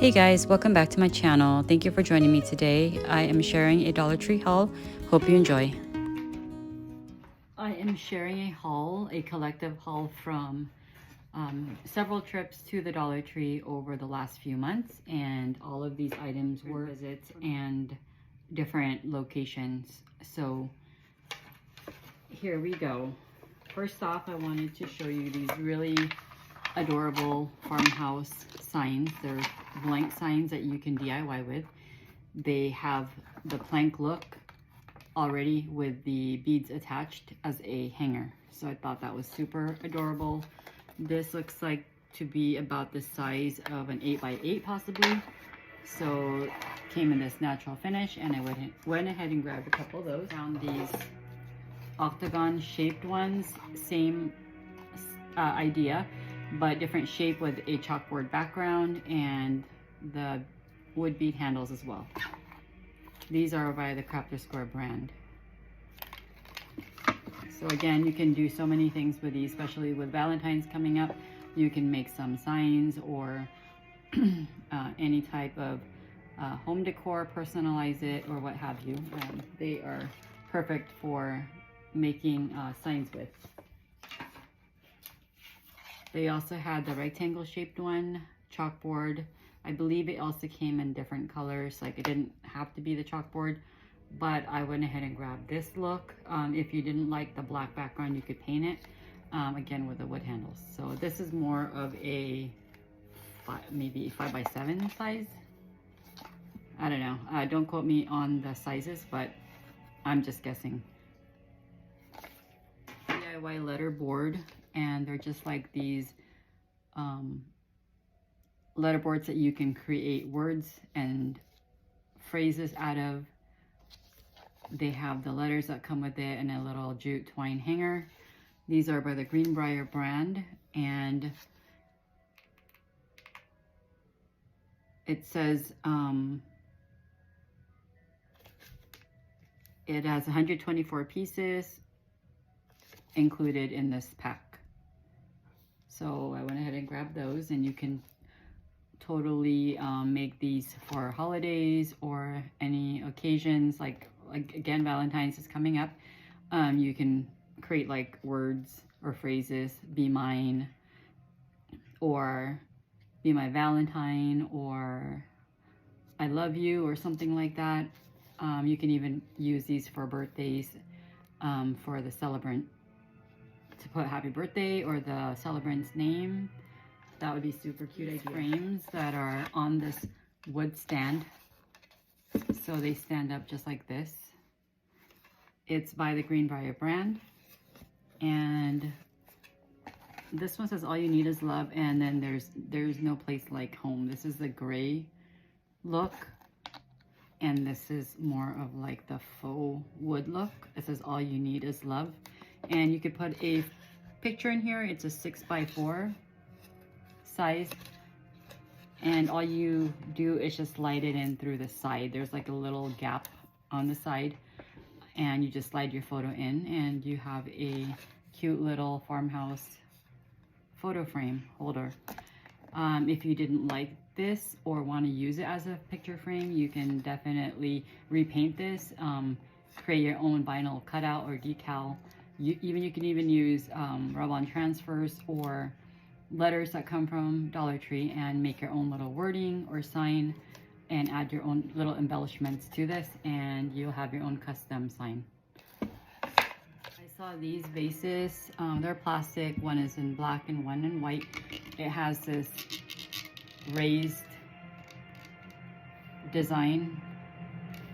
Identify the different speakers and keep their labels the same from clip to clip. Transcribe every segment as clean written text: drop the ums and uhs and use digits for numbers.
Speaker 1: Hey guys, welcome back to my channel. Thank you for joining me today. I am sharing a Dollar Tree haul. Hope you enjoy. I am sharing a haul, a collective haul from several trips to the Dollar Tree over the last few months, and all of these items were visits and different locations. So here we go. First off, I wanted to show you these really adorable farmhouse signs. They're blank signs that you can DIY with. They have the plank look already with the beads attached as a hanger. So I thought that was super adorable. This looks like to be about the size of an 8x8 possibly. So came in this natural finish, and I went ahead and grabbed a couple of those. Found these octagon shaped ones, same idea, but different shape with a chalkboard background and the wood bead handles as well. These are by the Crafter Square brand. So again, you can do so many things with these, especially with Valentine's coming up. You can make some signs or any type of home decor, personalize it or what have you. They are perfect for making signs with. They also had the rectangle shaped one, chalkboard. I believe it also came in different colors, like it didn't have to be the chalkboard, but I went ahead and grabbed this look. If you didn't like the black background, you could paint it, again with the wood handles. So this is more of a maybe 5x7 size. I don't know, don't quote me on the sizes, but I'm just guessing. DIY letter board, and they're just like these letter boards that you can create words and phrases out of. They have the letters that come with it and a little jute twine hanger. These are by the Greenbrier brand, and it says it has 124 pieces included in this pack. So I went ahead and grabbed those, and you can totally make these for holidays or any occasions, like again, Valentine's is coming up. You can create like words or phrases, be mine, or be my Valentine, or I love you, or something like that. You can even use these for birthdays, for the celebrant to put happy birthday or the celebrant's name. That would be super cute. These frames that are on this wood stand, so they stand up just like this. It's by the Greenbrier brand, and this one says all you need is love, and then there's no place like home. This is the gray look, and this is more of like the faux wood look. It says all you need is love, and you could put a picture in here. It's a 6x4 size, and all you do is just slide it in through the side. There's like a little gap on the side, and you just slide your photo in, and you have a cute little farmhouse photo frame holder. If you didn't like this or want to use it as a picture frame, you can definitely repaint this, create your own vinyl cutout or decal. You can even use rub-on transfers or letters that come from Dollar Tree and make your own little wording or sign and add your own little embellishments to this, and you'll have your own custom sign. I saw these vases. They're plastic. One is in black and one in white. It has this raised design.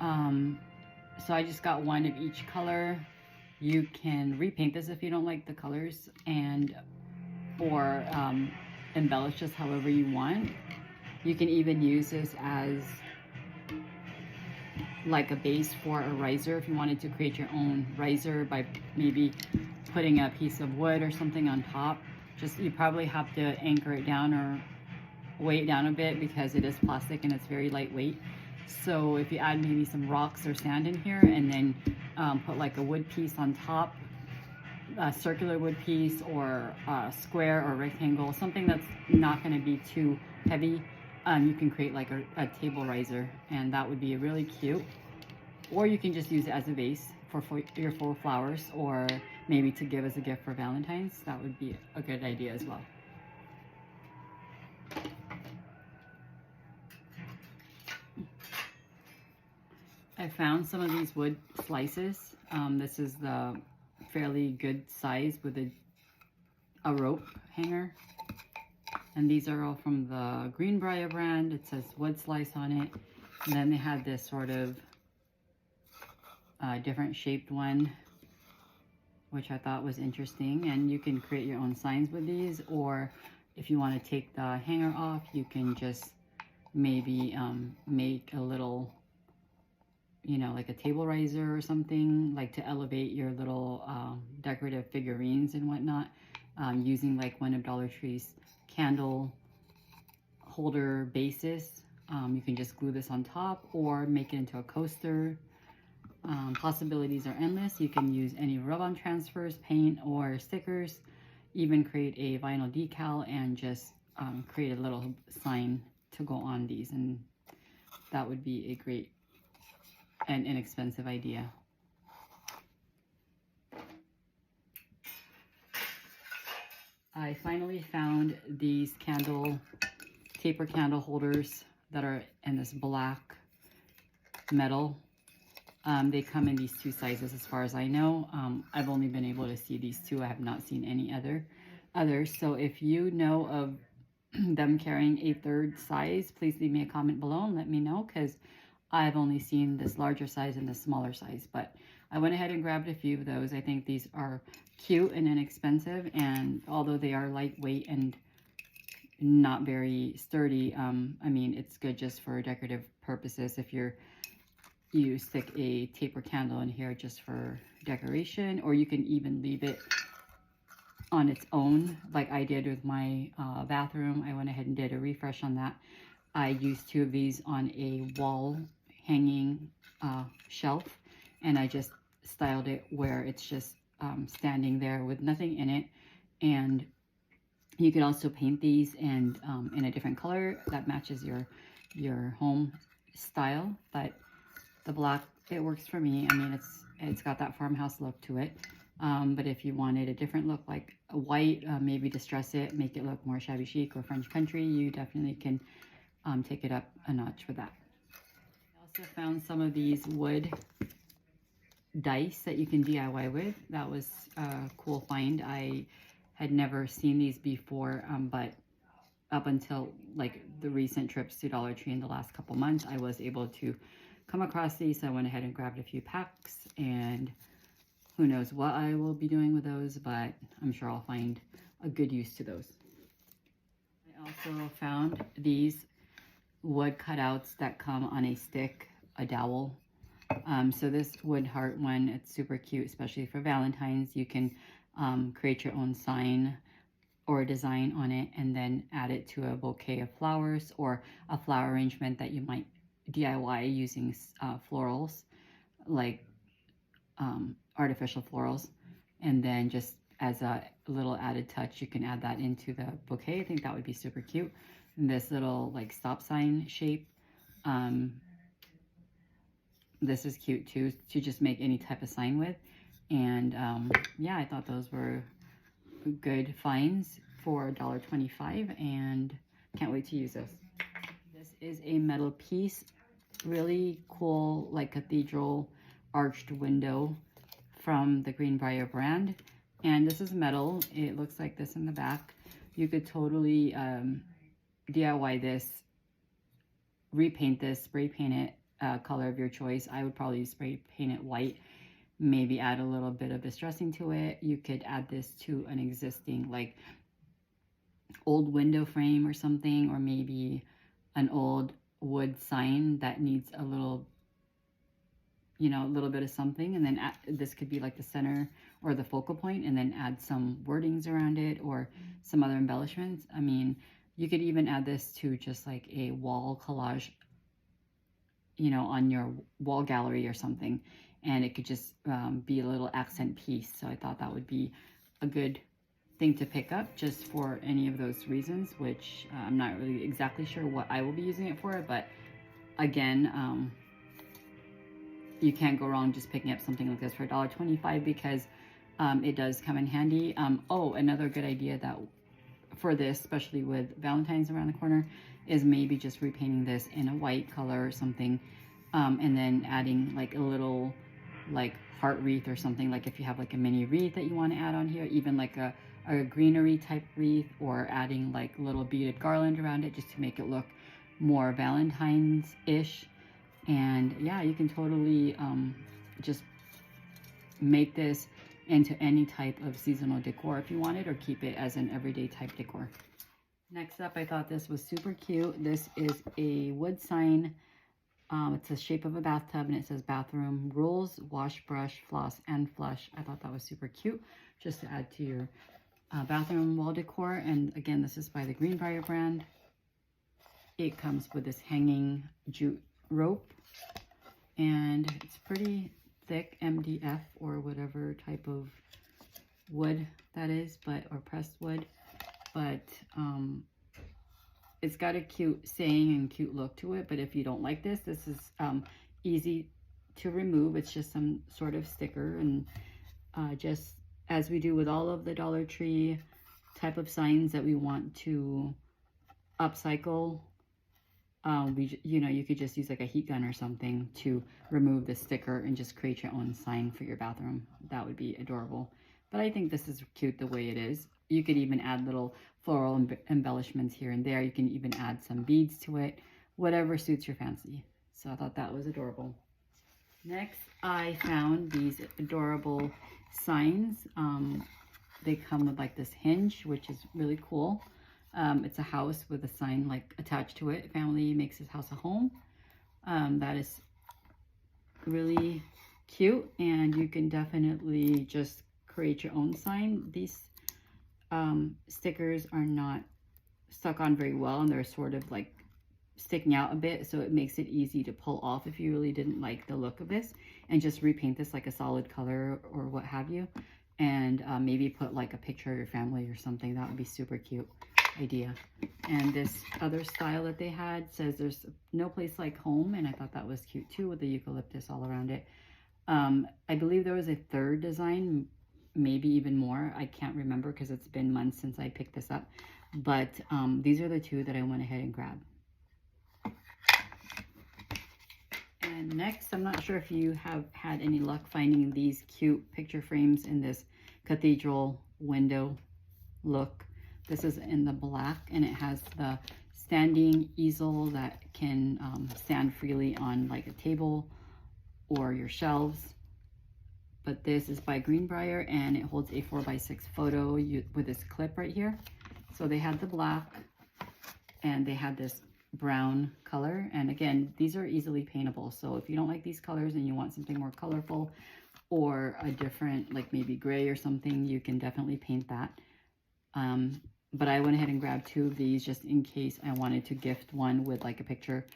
Speaker 1: So I just got one of each color. You can repaint this if you don't like the colors, or embellish this however you want. You can even use this as like a base for a riser if you wanted to create your own riser by maybe putting a piece of wood or something on top. You probably have to anchor it down or weigh it down a bit because it is plastic and it's very lightweight. So if you add maybe some rocks or sand in here, and then put like a wood piece on top, a circular wood piece or a square or rectangle, something that's not going to be too heavy, you can create like a table riser, and that would be really cute. Or you can just use it as a vase for your full flowers, or maybe to give as a gift for Valentine's. That would be a good idea as well. I found some of these wood slices. This is the fairly good size with a rope hanger. And these are all from the Greenbrier brand. It says wood slice on it. And then they had this sort of different shaped one, which I thought was interesting. And you can create your own signs with these, or if you want to take the hanger off, you can just maybe make a little, you know, like a table riser or something, like to elevate your little decorative figurines and whatnot, using like one of DollarTree's candle holder bases. You can just glue this on top or make it into a coaster. Possibilities are endless. You can use any rub-on transfers, paint, or stickers. Even create a vinyl decal and just create a little sign to go on these, and that would be a great and inexpensive idea. I finally found these taper candle holders that are in this black metal. They come in these two sizes as far as I know. I've only been able to see these two. I have not seen any others. So if you know of them carrying a third size, please leave me a comment below and let me know, because I've only seen this larger size and this smaller size. But I went ahead and grabbed a few of those. I think these are cute and inexpensive, and although they are lightweight and not very sturdy, I mean, it's good just for decorative purposes. If you stick a taper candle in here just for decoration, or you can even leave it on its own, like I did with my bathroom. I went ahead and did a refresh on that. I used two of these on a wall hanging shelf, and I just styled it where it's just standing there with nothing in it. And you could also paint these and in a different color that matches your home style, but the black, it works for me. I mean, it's got that farmhouse look to it. But if you wanted a different look, like a white, maybe distress it, make it look more shabby chic or French country, you definitely can take it up a notch with that. I also found some of these wood dice that you can DIY with. That was a cool find. I had never seen these before, but up until like the recent trips to Dollar Tree in the last couple months, I was able to come across these. So I went ahead and grabbed a few packs, and who knows what I will be doing with those, but I'm sure I'll find a good use to those. I also found these wood cutouts that come on a stick, a dowel. So this wood heart one, it's super cute, especially for Valentine's. You can create your own sign or a design on it, and then add it to a bouquet of flowers or a flower arrangement that you might DIY using florals, like artificial florals. And then just as a little added touch, you can add that into the bouquet. I think that would be super cute. And this little like stop sign shape, this is cute too, to just make any type of sign with. And yeah, I thought those were good finds for $1.25, and can't wait to use this. This is a metal piece, really cool, like cathedral arched window from the Greenbrier brand. And this is metal. It looks like this in the back. You could totally DIY this, repaint this, spray paint it, color of your choice. I would probably spray paint it white, maybe add a little bit of distressing to it. You could add this to an existing like old window frame or something, or maybe an old wood sign that needs a little, you know, a little bit of something. And then this could be like the center or the focal point, and then add some wordings around it or some other embellishments. I mean, you could even add this to just like a wall collage, you know, on your wall gallery or something, and it could just be a little accent piece. So I thought that would be a good thing to pick up just for any of those reasons, which I'm not really exactly sure what I will be using it for, but again, you can't go wrong just picking up something like this for $1.25 because it does come in handy. Oh, another good idea that for this, especially with Valentine's around the corner, is maybe just repainting this in a white color or something, and then adding like a little like heart wreath or something, like if you have like a mini wreath that you want to add on here, even like a greenery type wreath, or adding like a little beaded garland around it just to make it look more Valentine's-ish. And yeah, you can totally just make this into any type of seasonal decor if you wanted, or keep it as an everyday type decor. Next up, I thought this was super cute. This is a wood sign. It's the shape of a bathtub, and it says bathroom rules, wash, brush, floss, and flush. I thought that was super cute just to add to your bathroom wall decor. And again, this is by the Greenbrier brand. It comes with this hanging jute rope, and it's pretty thick MDF or whatever type of wood that is, or pressed wood, but it's got a cute saying and cute look to it. But if you don't like this, this is easy to remove. It's just some sort of sticker, and just as we do with all of the Dollar Tree type of signs that we want to upcycle, you could just use like a heat gun or something to remove the sticker and just create your own sign for your bathroom. That would be adorable. But I think this is cute the way it is. You could even add little floral embellishments here and there. You can even add some beads to it, whatever suits your fancy. So I thought that was adorable. Next, I found these adorable signs. They come with like this hinge, which is really cool. It's a house with a sign like attached to it. Family makes his house a home. That is really cute, and you can definitely just create your own sign. These stickers are not stuck on very well, and they're sort of like sticking out a bit, so it makes it easy to pull off if you really didn't like the look of this, and just repaint this like a solid color or what have you, and maybe put like a picture of your family or something. That would be super cute idea. And this other style that they had says there's no place like home, and I thought that was cute too, with the eucalyptus all around it. I believe there was a third design, maybe even more. I can't remember because it's been months since I picked this up, but these are the two that I went ahead and grabbed. And next, I'm not sure if you have had any luck finding these cute picture frames in this cathedral window look. This is in the black, and it has the standing easel that can stand freely on like a table or your shelves. But this is by Greenbrier, and it holds a 4x6 photo with this clip right here. So they had the black, and they had this brown color. And again, these are easily paintable. So if you don't like these colors and you want something more colorful or a different, like maybe gray or something, you can definitely paint that. But I went ahead and grabbed two of these just in case I wanted to gift one with like a picture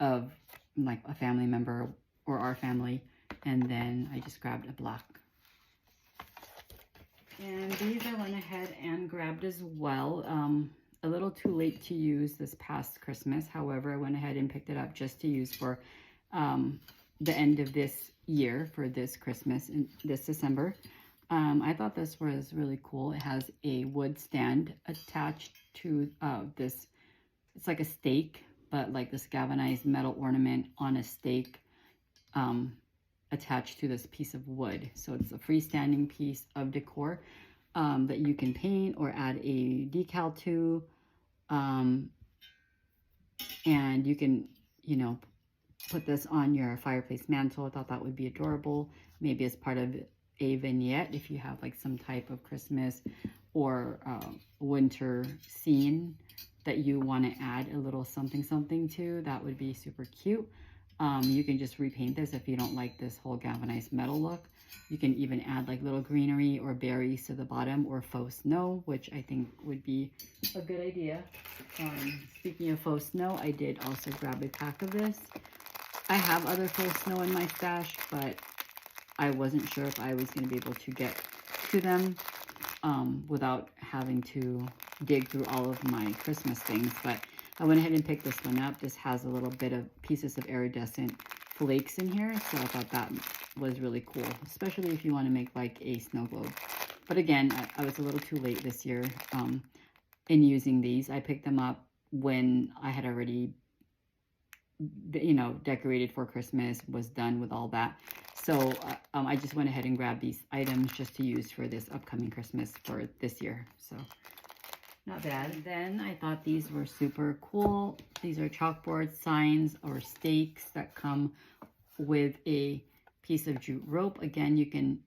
Speaker 1: of like a family member or our family. And then I just grabbed a black. And these I went ahead and grabbed as well. A little too late to use this past Christmas. However, I went ahead and picked it up just to use for the end of this year, for this Christmas and this December. I thought this was really cool. It has a wood stand attached to this. It's like a stake, but like this galvanized metal ornament on a stake attached to this piece of wood. So it's a freestanding piece of decor that you can paint or add a decal to. And you can, put this on your fireplace mantle. I thought that would be adorable. Maybe as part of a vignette if you have like some type of Christmas or winter scene that you want to add a little something to. That would be super cute. You can just repaint this if you don't like this whole galvanized metal look. You can even add like little greenery or berries to the bottom, or faux snow, which I think would be a good idea. Speaking of faux snow, I did also grab a pack of this. I have other faux snow in my stash, but I wasn't sure if I was going to be able to get to them without having to dig through all of my Christmas things. But I went ahead and picked this one up. This has a little bit of pieces of iridescent flakes in here, so I thought that was really cool, especially if you want to make like a snow globe. But again, I was a little too late this year in using these. I picked them up when I had already, you know, decorated for Christmas, was done with all that. So I just went ahead and grabbed these items just to use for this upcoming Christmas for this year. So not bad. And then I thought these were super cool. These are chalkboard signs or stakes that come with a piece of jute rope. Again, you can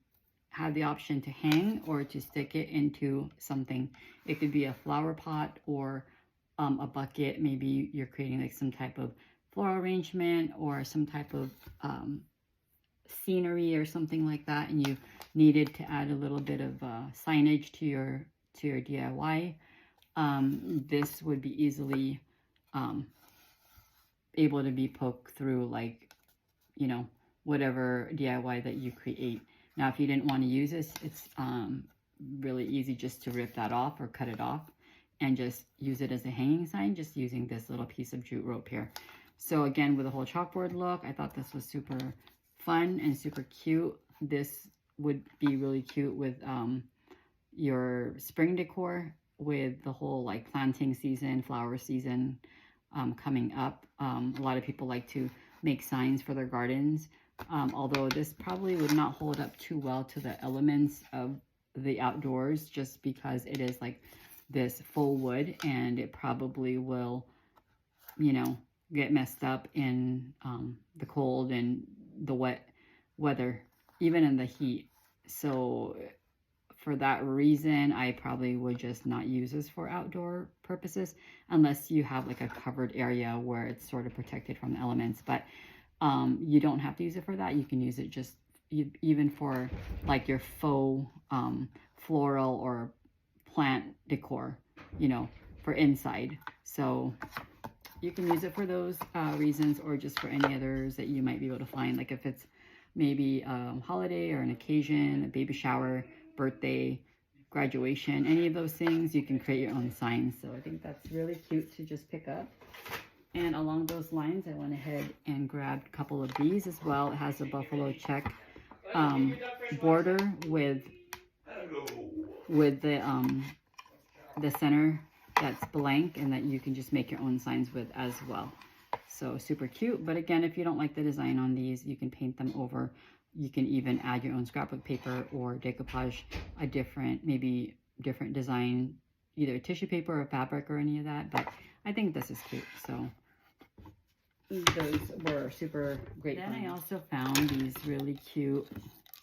Speaker 1: have the option to hang or to stick it into something. It could be a flower pot or a bucket. Maybe you're creating like some type of floral arrangement or some type of scenery or something like that, and you needed to add a little bit of signage to your DIY. This would be easily able to be poked through, like, you know, whatever DIY that you create. Now, if you didn't want to use this, it's really easy just to rip that off or cut it off and just use it as a hanging sign, just using this little piece of jute rope here. So again, with a whole chalkboard look, I thought this was super fun and super cute. This would be really cute with your spring decor, with the whole like planting season, flower season coming up. A lot of people like to make signs for their gardens. Although this probably would not hold up too well to the elements of the outdoors, just because it is like this faux wood, and it probably will, you know, get messed up in the cold and the wet weather, even in the heat. So for that reason, I probably would just not use this for outdoor purposes, unless you have like a covered area where it's sort of protected from the elements. But you don't have to use it for that. You can use it just even for like your faux floral or plant decor, you know, for inside. So you can use it for those reasons, or just for any others that you might be able to find. Like if it's maybe a holiday or an occasion, a baby shower, birthday, graduation, any of those things, you can create your own signs. So I think that's really cute to just pick up. And along those lines, I went ahead and grabbed a couple of these as well. It has a buffalo check border with the center that's blank, and that you can just make your own signs with as well. So super cute. But again, if you don't like the design on these, you can paint them over. You can even add your own scrapbook paper or decoupage a different, maybe different design, either tissue paper or fabric or any of that. But I think this is cute. So those were super great. Then I also found these really cute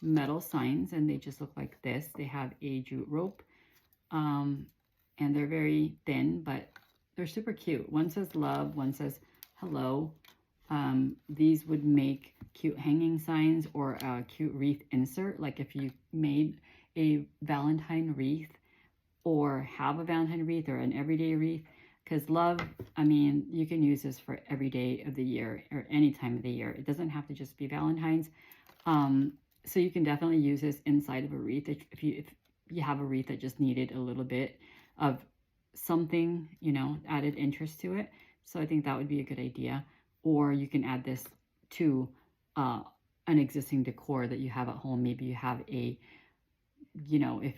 Speaker 1: metal signs, and they just look like this. They have a jute rope, and they're very thin, but they're super cute. One says love, one says hello. These would make cute hanging signs or a cute wreath insert. Like if you made a Valentine wreath, or have a Valentine wreath or an everyday wreath, because love, I mean, you can use this for every day of the year or any time of the year. It doesn't have to just be Valentine's. So you can definitely use this inside of a wreath if you have a wreath that just needed a little bit of something, you know, added interest to it. So I think that would be a good idea. Or you can add this to an existing decor that you have at home. Maybe you have a, you know, if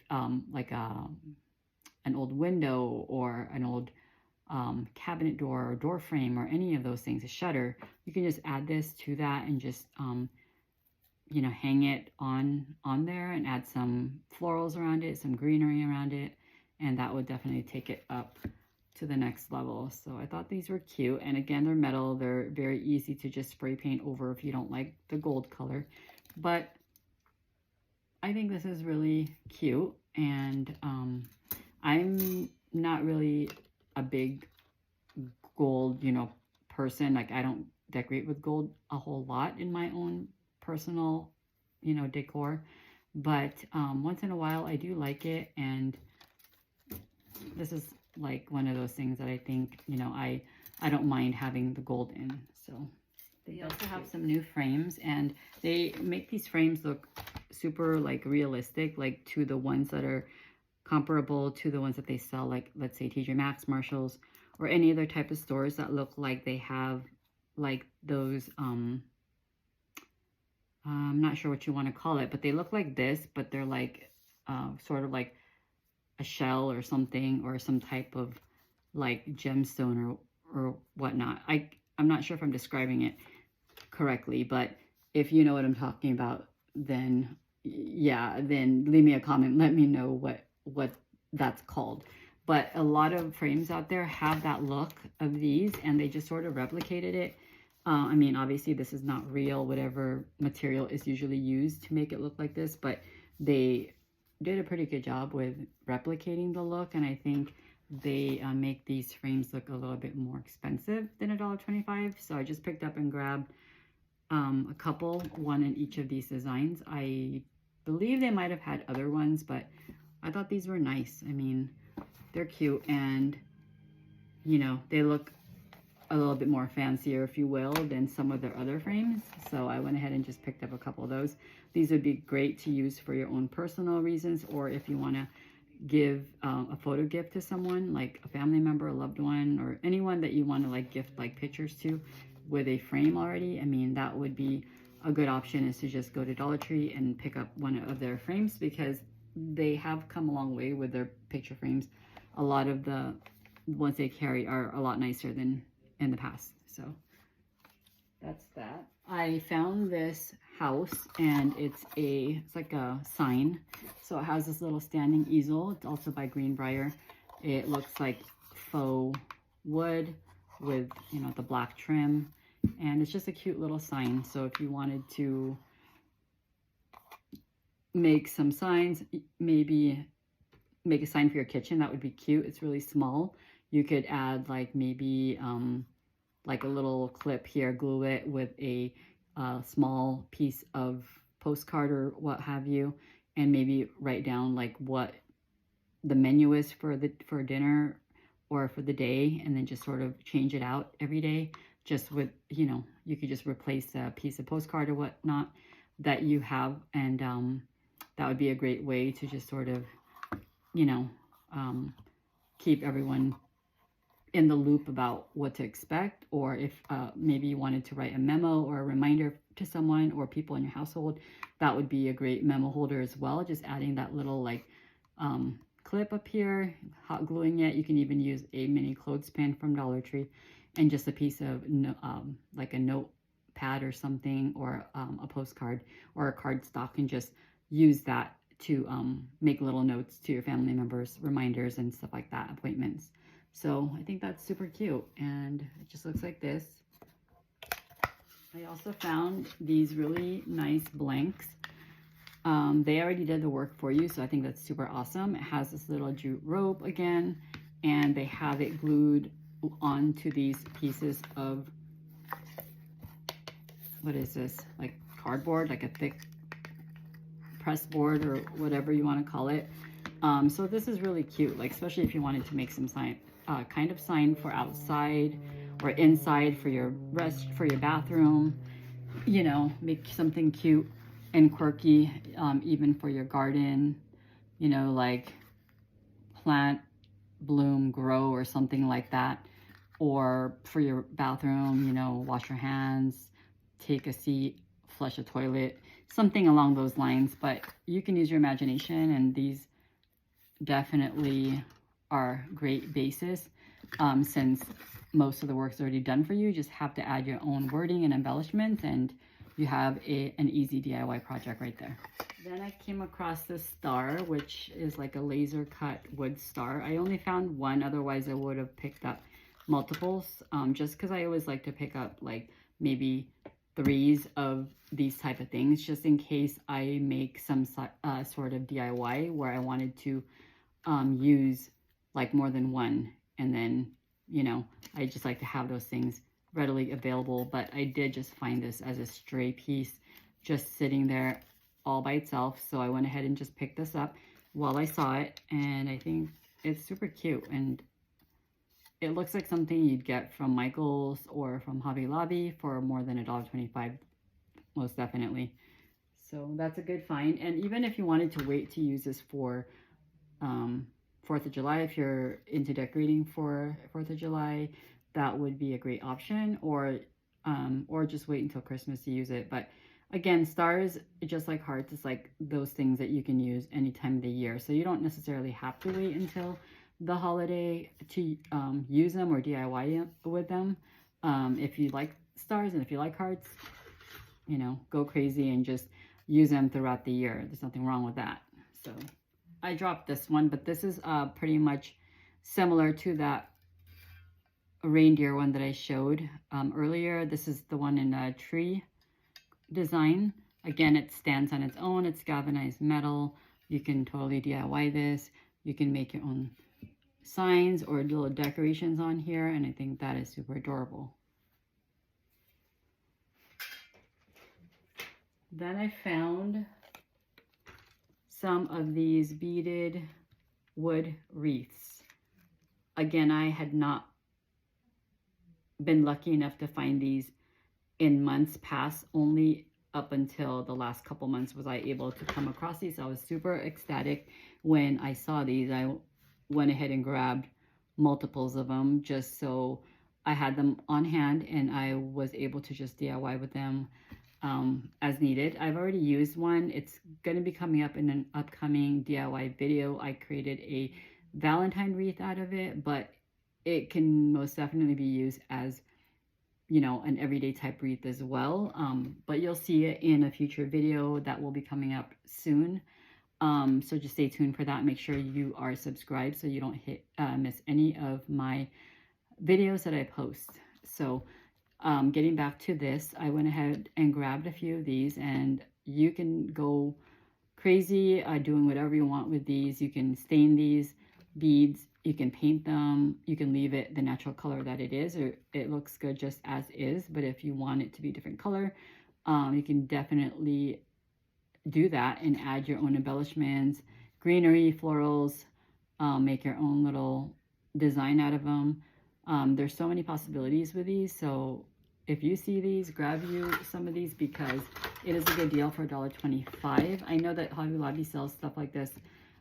Speaker 1: like an old window or an old cabinet door or door frame or any of those things, a shutter, you can just add this to that and just you know, hang it on there and add some florals around it, some greenery around it, and that would definitely take it up to the next level. So I thought these were cute, and again, they're metal. They're very easy to just spray paint over if you don't like the gold color. But I think this is really cute, and I'm not really a big gold, you know, person. Like I don't decorate with gold a whole lot in my own personal, you know, decor, but once in a while I do like it, and this is like one of those things that I think, you know, I don't mind having the gold in. So they also have some new frames, and they make these frames look super like realistic, like to the ones that are comparable to the ones that they sell, like let's say TJ Maxx, Marshalls, or any other type of stores that look like they have like those, I'm not sure what you want to call it, but they look like this, but they're like sort of like a shell or something, or some type of like gemstone or whatnot. I'm not sure if I'm describing it correctly, but if you know what I'm talking about, then yeah, then leave me a comment. Let me know what that's called. But a lot of frames out there have that look of these, and they just sort of replicated it. I mean, obviously this is not real, whatever material is usually used to make it look like this, but they did a pretty good job with replicating the look, and I think they make these frames look a little bit more expensive than $1.25. So I just picked up and grabbed a couple, one in each of these designs. I believe they might have had other ones, but I thought these were nice. I mean, they're cute, and you know, they look a little bit more fancier, if you will, than some of their other frames. So I went ahead and just picked up a couple of those. These would be great to use for your own personal reasons, or if you want to give a photo gift to someone, like a family member, a loved one, or anyone that you want to like gift like pictures to with a frame already. I mean, that would be a good option, is to just go to Dollar Tree and pick up one of their frames, because they have come a long way with their picture frames. A lot of the ones they carry are a lot nicer than in the past. So that's that. I found this house, and it's like a sign. So it has this little standing easel. It's also by Greenbrier. It looks like faux wood with, you know, the black trim, and it's just a cute little sign. So if you wanted to make some signs, maybe make a sign for your kitchen, that would be cute. It's really small. You could add like maybe like a little clip here, glue it with a small piece of postcard or what have you, and maybe write down like what the menu is for dinner or for the day, and then just sort of change it out every day, just with, you know, you could just replace a piece of postcard or whatnot that you have, and that would be a great way to just sort of, you know, keep everyone in the loop about what to expect. Or if maybe you wanted to write a memo or a reminder to someone or people in your household, that would be a great memo holder as well. Just adding that little like clip up here, hot gluing it. You can even use a mini clothespin from Dollar Tree, and just a piece of like a notepad or something, or a postcard or a cardstock, and just use that to make little notes to your family members, reminders and stuff like that, appointments. So I think that's super cute, and it just looks like this. I also found these really nice blanks. They already did the work for you, so I think that's super awesome. It has this little jute rope again, and they have it glued onto these pieces of, what is this, like cardboard, like a thick press board or whatever you want to call it. So this is really cute, like especially if you wanted to make some sign, kind of sign for outside or inside for your bathroom, you know, make something cute and quirky, even for your garden, you know, like plant, bloom, grow, or something like that. Or for your bathroom, you know, wash your hands, take a seat, flush a toilet, something along those lines. But you can use your imagination, and these definitely are great bases, since most of the work's already done for you. You just have to add your own wording and embellishments, and you have an easy DIY project right there. Then I came across this star, which is like a laser cut wood star. I only found one, otherwise I would have picked up multiples, just because I always like to pick up like maybe 3s of these type of things, just in case I make some sort of DIY where I wanted to use like more than one, and then, you know, I just like to have those things readily available. But I did just find this as a stray piece just sitting there all by itself, so I went ahead and just picked this up while I saw it, and I think it's super cute, and it looks like something you'd get from Michael's or from Hobby Lobby for more than $1.25, most definitely. So that's a good find. And even if you wanted to wait to use this for 4th of July. If you're into decorating for 4th of July, that would be a great option, or just wait until Christmas to use it. But again, stars, just like hearts, it's like those things that you can use any time of the year. So you don't necessarily have to wait until the holiday to use them or DIY with them. If you like stars and if you like hearts, you know, go crazy and just use them throughout the year. There's nothing wrong with that. So I dropped this one, but this is pretty much similar to that reindeer one that I showed earlier. This is the one in a tree design. Again, it stands on its own. It's galvanized metal. You can totally DIY this. You can make your own signs or little decorations on here, and I think that is super adorable. Then I found some of these beaded wood wreaths. Again, I had not been lucky enough to find these in months past. Only up until the last couple months was I able to come across these. I was super ecstatic when I saw these. I went ahead and grabbed multiples of them just so I had them on hand and I was able to just DIY with them as needed. I've already used one. It's going to be coming up in an upcoming DIY video. I created a Valentine wreath out of it, but it can most definitely be used as, you know, an everyday type wreath as well. But you'll see it in a future video that will be coming up soon. So just stay tuned for that. Make sure you are subscribed so you don't miss any of my videos that I post. So getting back to this, I went ahead and grabbed a few of these, and you can go crazy doing whatever you want with these. You can stain these beads, you can paint them, you can leave it the natural color that it is, or it looks good just as is. But if you want it to be a different color, you can definitely do that and add your own embellishments, greenery, florals, make your own little design out of them. There's so many possibilities with these. So if you see these, grab you some of these because it is a good deal for $1.25. I know that Hobby Lobby sells stuff like this,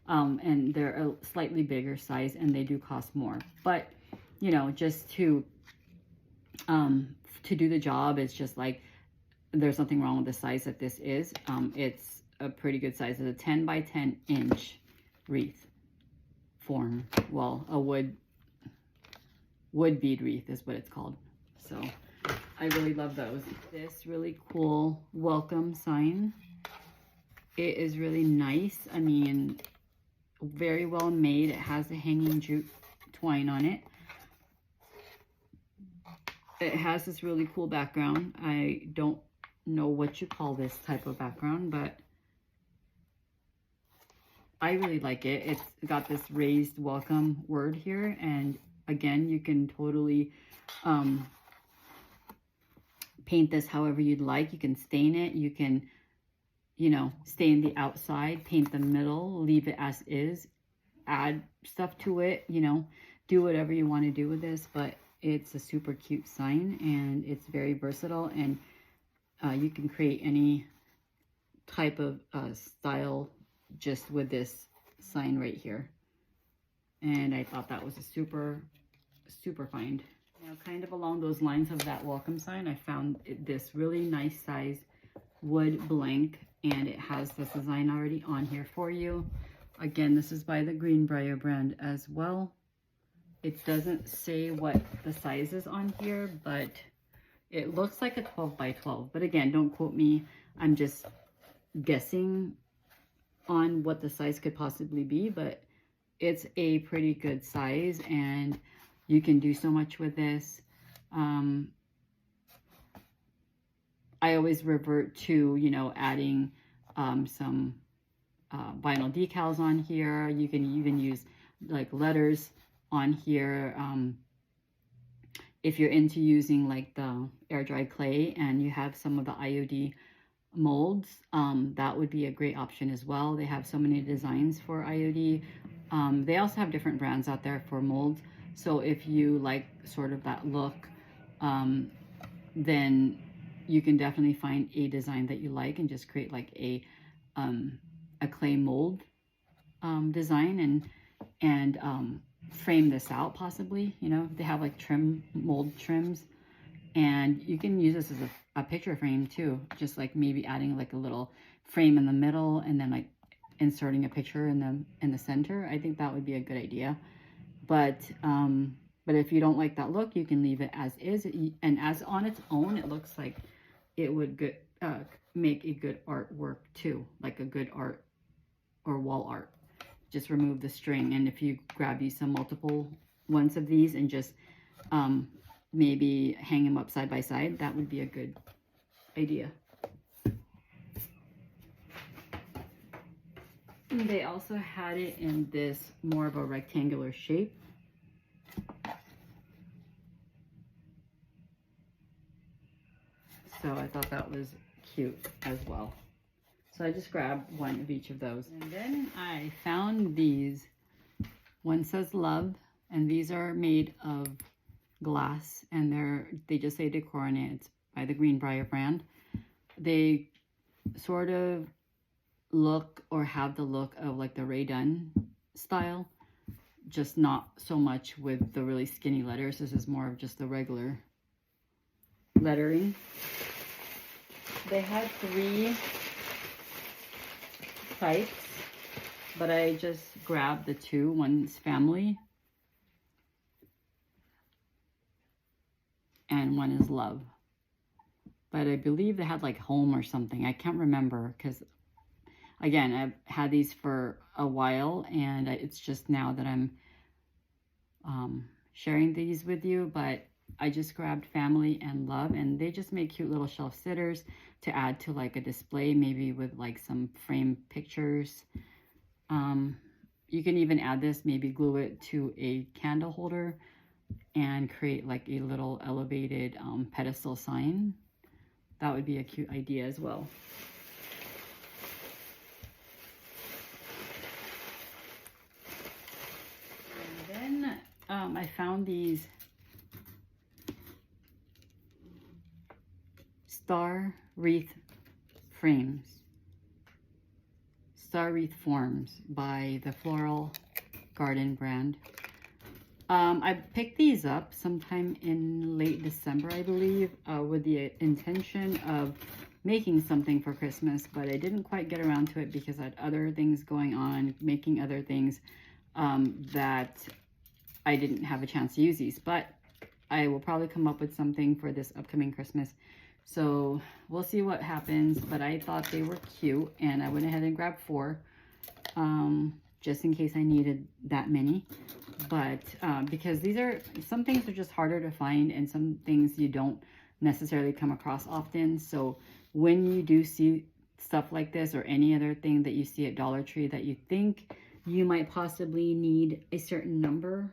Speaker 1: and they're a slightly bigger size and they do cost more. But, you know, just to do the job, it's just like, there's nothing wrong with the size that this is. It's a pretty good size. It's a 10 by 10 inch wreath form. Well, a wood bead wreath is what it's called. So I really love those. This really cool welcome sign. It is really nice. I mean, very well made. It has the hanging jute twine on it. It has this really cool background. I don't know what you call this type of background, but I really like it. It's got this raised welcome word here, and again, you can totally paint this however you'd like. You can stain it. You can, you know, stain the outside, paint the middle, leave it as is, add stuff to it, you know, do whatever you want to do with this. But it's a super cute sign and it's very versatile, and you can create any type of style just with this sign right here. And I thought that was a super find. Now, kind of along those lines of that welcome sign, I found this really nice size wood blank, and it has this design already on here for you. Again, this is by the Greenbrier brand as well. It doesn't say what the size is on here, but it looks like a 12 by 12. But again, don't quote me. I'm just guessing on what the size could possibly be, but it's a pretty good size and you can do so much with this. I always revert to, you know, adding some vinyl decals on here. You can even use like letters on here. If you're into using like the air dry clay and you have some of the IOD molds, that would be a great option as well. They have so many designs for IOD. They also have different brands out there for molds. So if you like sort of that look, then you can definitely find a design that you like and just create like a clay mold design and frame this out possibly. You know, they have like mold trims, and you can use this as a picture frame too. Just like maybe adding like a little frame in the middle and then like inserting a picture in the center. I think that would be a good idea. But if you don't like that look, you can leave it as is. And as on its own, it looks like it would make a good artwork too, like a good art or wall art. Just remove the string, and if you grab you some multiple ones of these and just maybe hang them up side by side, that would be a good idea. And they also had it in this more of a rectangular shape. So I thought that was cute as well. So I just grabbed one of each of those. And then I found these. One says love, and these are made of glass, and they just say Decor on it. It's by the Greenbrier brand. They sort of look or have the look of like the Ray Dunn style, just not so much with the really skinny letters. This is more of just the regular lettering. They had 3 types, but I just grabbed the 2. One's family and one is love. But I believe they had like home or something. I can't remember because, again, I've had these for a while, and it's just now that I'm sharing these with you. But I just grabbed family and love, and they just make cute little shelf sitters to add to like a display, maybe with like some frame pictures. You can even add this, maybe glue it to a candle holder and create like a little elevated pedestal sign. That would be a cute idea as well. And then I found these star wreath frames, star wreath forms by the Floral Garden brand. I picked these up sometime in late December, I believe, with the intention of making something for Christmas, but I didn't quite get around to it because I had other things going on, making other things that I didn't have a chance to use these. But I will probably come up with something for this upcoming Christmas. So we'll see what happens, but I thought they were cute, and I went ahead and grabbed 4 just in case I needed that many. But because some things are just harder to find, and some things you don't necessarily come across often. So when you do see stuff like this or any other thing that you see at Dollar Tree that you think you might possibly need a certain number,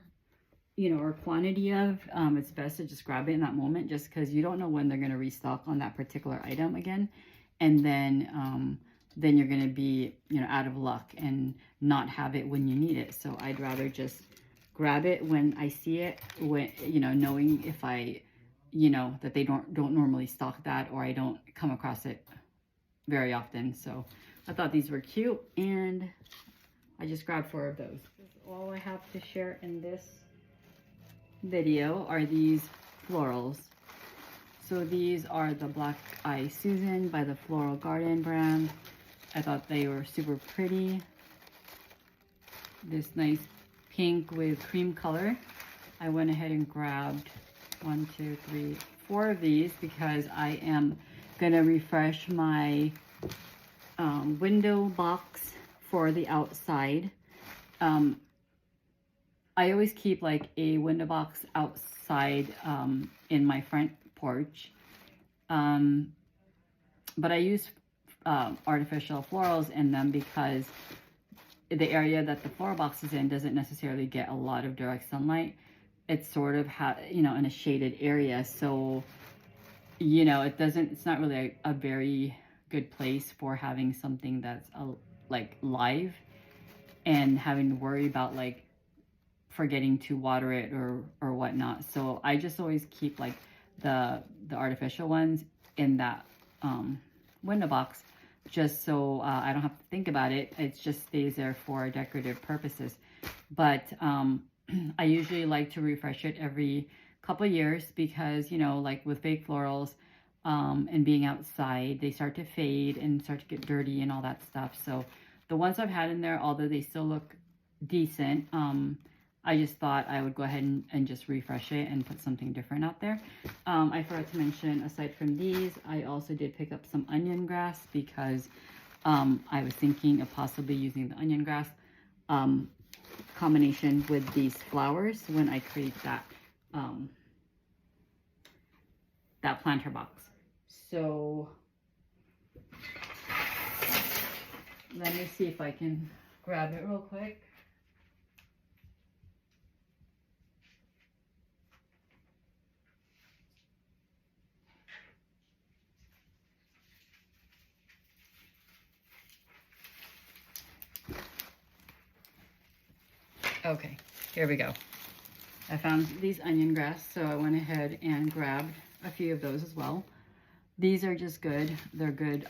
Speaker 1: you know, or quantity of, it's best to just grab it in that moment, just because you don't know when they're going to restock on that particular item again. And then you're going to be, you know, out of luck and not have it when you need it. So I'd rather just grab it when I see it, when, you know, knowing if I, you know, that they don't normally stock that, or I don't come across it very often. So I thought these were cute, and I just grabbed 4 of those. All I have to share in this video are these florals. So these are the Black Eye Susan by the Floral Garden brand. I thought they were super pretty. This nice pink with cream color. I went ahead and grabbed 1, 2, 3, 4 of these because I am gonna refresh my window box for the outside. I always keep like a window box outside in my front porch, but I use artificial florals in them because the area that the floral box is in doesn't necessarily get a lot of direct sunlight. It's sort of you know, in a shaded area, so you know, it's not really a very good place for having something that's like live and having to worry about like forgetting to water it or whatnot. So I just always keep like the artificial ones in that window box just so I don't have to think about it. It just stays there for decorative purposes. But I usually like to refresh it every couple of years because, you know, like with fake florals and being outside, they start to fade and start to get dirty and all that stuff. So the ones I've had in there, although they still look decent, I just thought I would go ahead and just refresh it and put something different out there. I forgot to mention, aside from these, I also did pick up some onion grass because I was thinking of possibly using the onion grass combination with these flowers when I create that that planter box. So let me see if I can grab it real quick. Okay, here we go. I found these onion grass, so I went ahead and grabbed a few of those as well. These are just good. They're good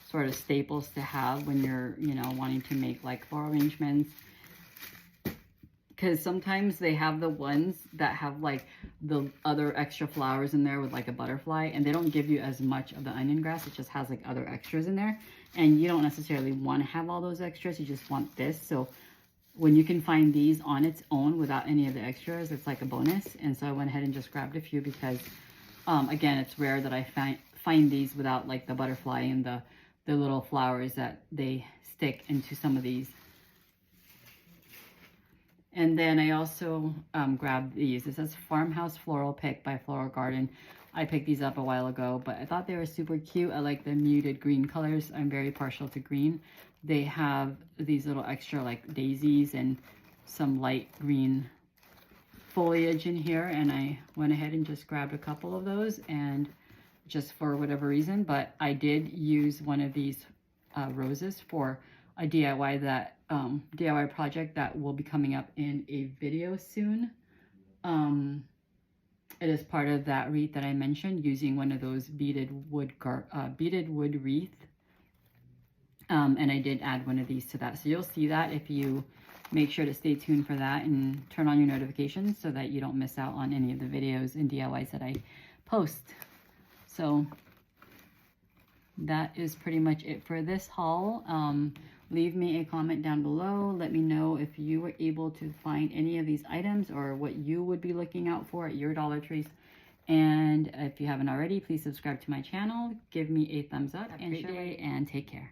Speaker 1: sort of staples to have when you're, you know, wanting to make like floral arrangements. Because sometimes they have the ones that have like the other extra flowers in there with like a butterfly, and they don't give you as much of the onion grass. It just has like other extras in there, and you don't necessarily want to have all those extras. You just want this. So when you can find these on its own without any of the extras, it's like a bonus. And so I went ahead and just grabbed a few because, again, it's rare that I find these without like the butterfly and the little flowers that they stick into some of these. And then I also grabbed these. This says Farmhouse Floral Pick by Floral Garden. I picked these up a while ago, but I thought they were super cute. I like the muted green colors. I'm very partial to green. They have these little extra like daisies and some light green foliage in here, and I went ahead and just grabbed a couple of those, and just for whatever reason. But I did use one of these roses for a DIY project that will be coming up in a video soon. It is part of that wreath that I mentioned, using one of those beaded wood wreath. And I did add one of these to that. So you'll see that if you make sure to stay tuned for that and turn on your notifications so that you don't miss out on any of the videos and DIYs that I post. So that is pretty much it for this haul. Leave me a comment down below. Let me know if you were able to find any of these items or what you would be looking out for at your Dollar Trees. And if you haven't already, please subscribe to my channel. Give me a thumbs up and share, and take care.